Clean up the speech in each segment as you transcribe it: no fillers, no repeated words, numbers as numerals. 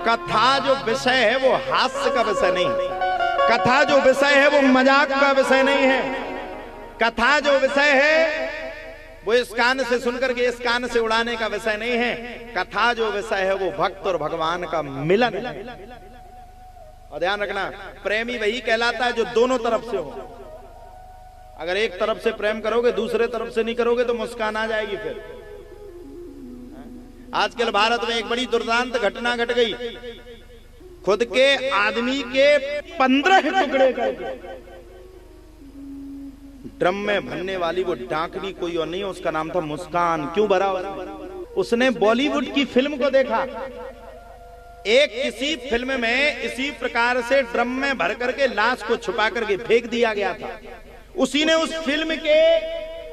कथा जो विषय है वो हास्य का विषय नहीं, कथा जो विषय है वो मजाक का विषय नहीं है। कथा जो विषय है वो इस कान से सुनकर के इस कान से उड़ाने का विषय नहीं है। कथा जो विषय है वो भक्त और भगवान का मिलन है। और ध्यान रखना, प्रेमी वही कहलाता है जो दोनों तरफ से हो। अगर एक तरफ से प्रेम करोगे, दूसरे तरफ से नहीं करोगे तो मुस्कान आ जाएगी। फिर आजकल भारत में एक बड़ी दुर्दांत घटना घट गई। खुद के आदमी के 15 टुकड़े करके ड्रम में भरने वाली वो डाकनी कोई और नहीं, उसका नाम था मुस्कान। क्यों भरा? उसने बॉलीवुड की फिल्म को देखा। एक किसी फिल्म में इसी प्रकार से ड्रम में भर करके लाश को छुपा करके फेंक दिया गया था। उसी ने उस फिल्म के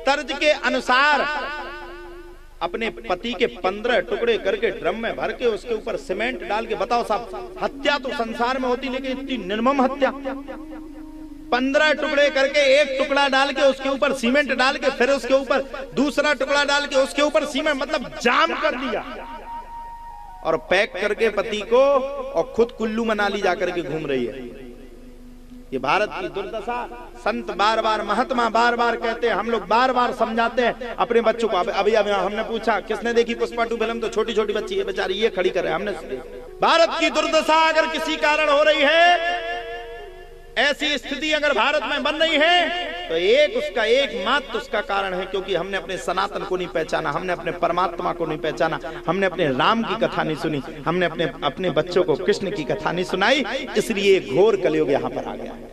तर्ज के अनुसार अपने पति के 15 टुकड़े करके ड्रम में भर के उसके ऊपर सीमेंट डाल के, बताओ साहब, हत्या तो संसार में होती लेकिन इतनी निर्मम हत्या। 15 टुकड़े करके एक टुकड़ा डाल के उसके ऊपर सीमेंट डाल के फिर उसके ऊपर दूसरा टुकड़ा डाल के उसके ऊपर सीमेंट, मतलब जाम कर दिया और पैक करके पति को, और खुद कुल्लू मनाली जाकर के घूम रही है। ये भारत की दुर्दशा। संत बार बार, महात्मा बार बार कहते हैं, हम लोग बार बार समझाते हैं अपने बच्चों को। अभी हमने पूछा किसने देखी पुष्पा 2 फिल्म, तो छोटी छोटी बच्ची है बेचारी, ये खड़ी कर रहे हैं। हमने भारत की दुर्दशा अगर किसी कारण हो रही है, ऐसी स्थिति अगर भारत में बन रही है, तो एकमात्र उसका कारण है क्योंकि हमने अपने सनातन को नहीं पहचाना, हमने अपने परमात्मा को नहीं पहचाना, हमने अपने राम की कथा नहीं सुनी, हमने अपने बच्चों को कृष्ण की कथा नहीं सुनाई। इसलिए घोर कलयुग यहां पर आ गया।